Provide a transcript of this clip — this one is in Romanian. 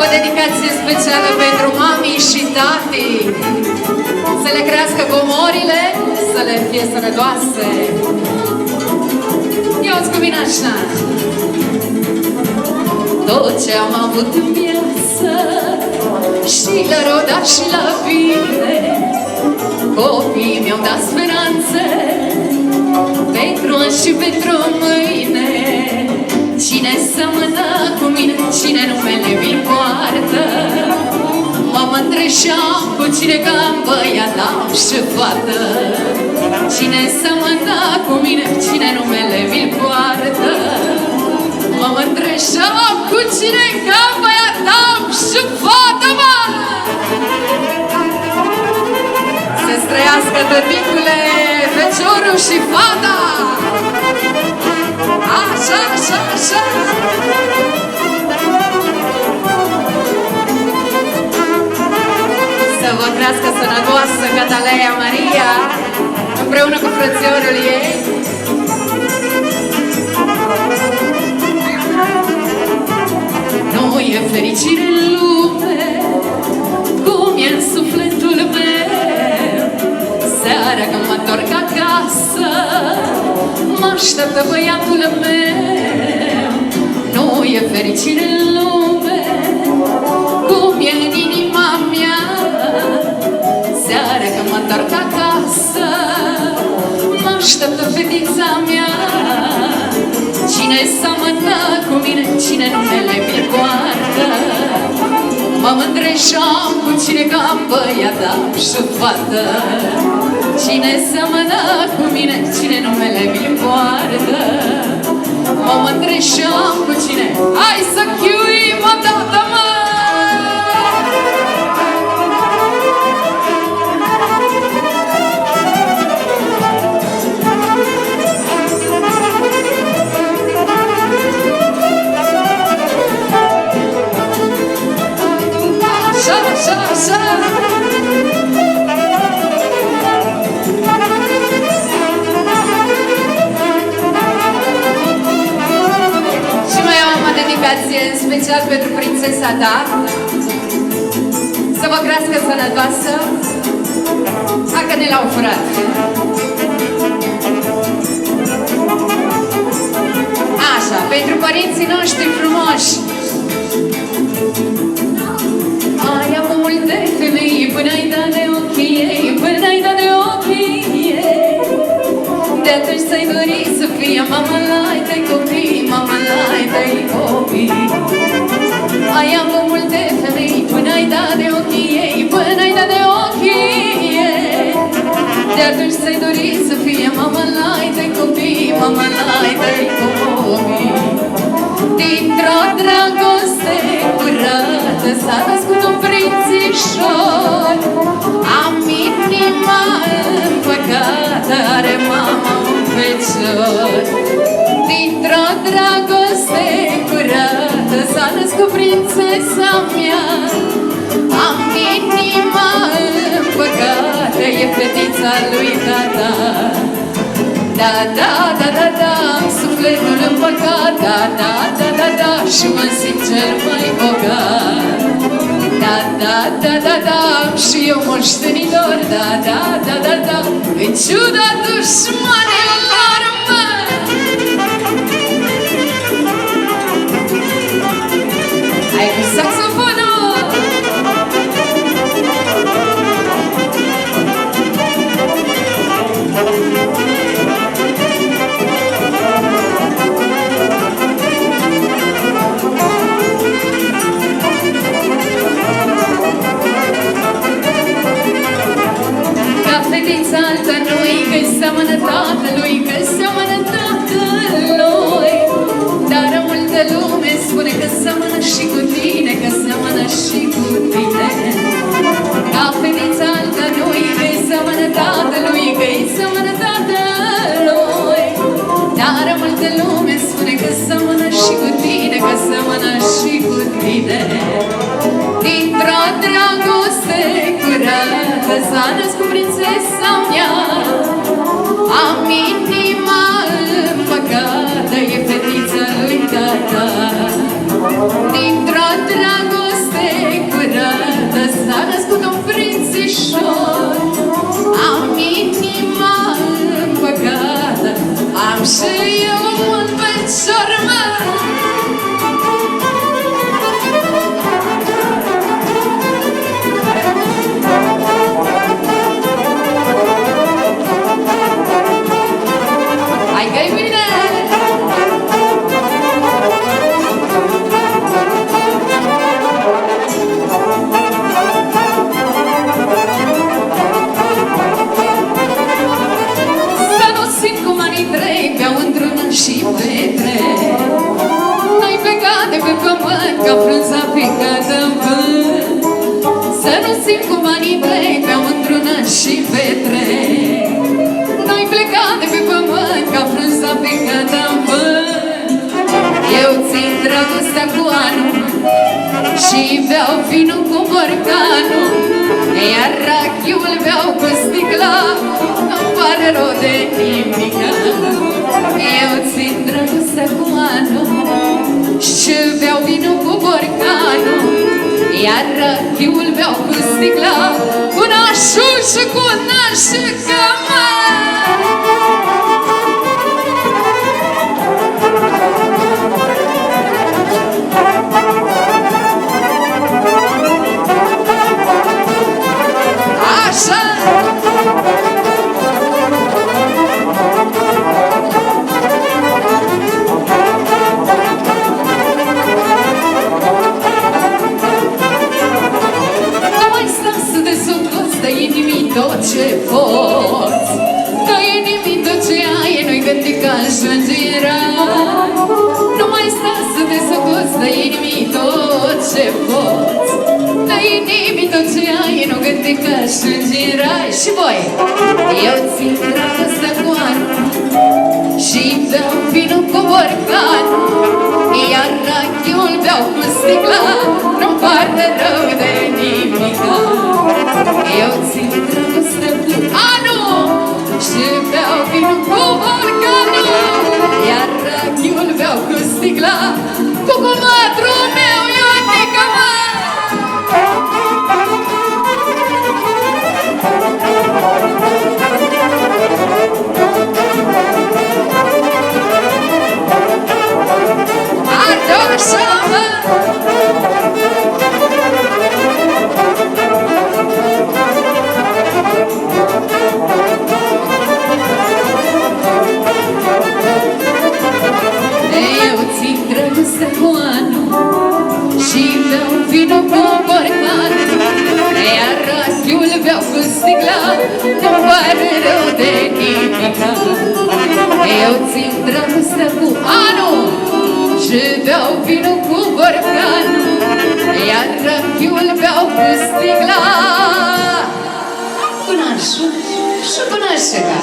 O dedicație specială pentru mami și tati. Să le crească comorile, să le fie sănătoase. Ia-ți cu mine așa. Tot ce am avut în viață, și la roda și la bine, copiii mi-au dat speranțe pentru azi și pentru mâine. Cine seamănă cu mine, cine numele mi-l poartă, mă mândreșeam cu cine ca-n băiat am și fată. Cine seamănă cu mine, cine numele mi-l poartă, mă mândreșeam cu cine ca-n băiat am și fată, mă! Să-ți trăiască, tăticule, feciorul și fata! Așa, așa, așa! Să vă crească sănătoasă Catalea Maria, împreună cu frățiorul ei. Nu e fericire în lume, cum e în sufletul meu. Seara când mă întorc acasă, mă așteaptă băiatul meu. Nu e fericire în lume, cum e în inima mea. Seara când mă întorc acasă, mă așteaptă fetița mea. Cine seamănă cu mine, cine numele mi-l poartă, mă mândreșeam cu cine ca-n băiat am și fată. Cine seamănă cu mine, cine numele mi-l poartă, mă mândreșeam cu cine. Hai să chiuim odată, mă! Așa, așa, așa! Dedicație în special pentru prințesa ta. Să vă crească sănătoasă. Hai că ne l-au furat. Așa, pentru părinții noștri frumoși. Ai avut multe femei până-ai dat de ochii ei, până-ai dat de ochii ei. De atunci ți-ai dorit să fie mama la-ai tăi copii, mama la-ai tăi copii. Ai avut multe femei până-ai dat de ochii ei, până-ai dat de ochii ei. De atunci ți-ai dorit să fie mama la-ai tăi copii, mama la-ai tăi copii. Dintr-o dragoste curată s-a născut un prințișor. Am inima împăcată, are mama un fecior. Dintr-o dragoste curată s-a născut prințesa mea. Am inima împăcată, e fetița lui tata. Da, da, da, da, da, am sufletul împăcat. Da, da, da, da, da, și mă simt cel mai bogat. Da, da, da, da, da, am și eu moștenitor. Da, da, da, da, da, în ciuda dușmanilor, mă! Hai cu saxofonul! Fetița altă nu-i că-i seamănă tatălui, că-i seamănă tatălui. Dar multă lume spune că seamănă și cu tine, că seamănă și cu tine. Ca fetița altă nu-i că-i seamănă tatălui, că-i seamănă tatălui. Dar multă lume spune că seamănă și cu tine, că seamănă și cu tine. Dintr-o dragoste curată s-a născut prințesa mea. Am inima împăcată, e fetița lui tata. Dintr-o dragoste ca frunza picată în vânt. Să nu simt cum anii tăi pe-au întrunat și pe trei. Noi plecam de pe pământ ca frunza picată în vânt. Eu țin dragostea cu anul și beau vinul cu borcanul, iar rachiul beau cu sticla, nu-mi pare rău de nimica. Eu țin dragostea cu anul și beau vinul cu borcanul, iar rachiul beau cu sticla, cu nașul și cu nașica mea. Așa! Nu mai stau să te supus, dă-i nimic tot ce poți, dă-i nimic tot ce ai, nu-i gândi că ajungerai. Nu mai stau să te supus, dă-i nimic tot ce poți, dă-i nimic tot ce ai, nu gândi că ajungerai. Și voi! Eu țin dragostea cu anul și beau vinul cu borcanul, iar rachiul beau cu sticla, nu-mi pare rău de nimica. Eu țin dragostea cu anul și beau vinul cu borcanul, iar rachiul beau cu sticla, cu comadrul meu, iubica mea. Eu țin dragostea cu anul și beau vinul cu borcanul, iar rachiul beau cu sticla, nu-mi pare rău de nimica. Eu țin dragostea cu anul și beau vinul cu borcanul, iar rachiul beau cu sticla, cu nașul și cu nașica.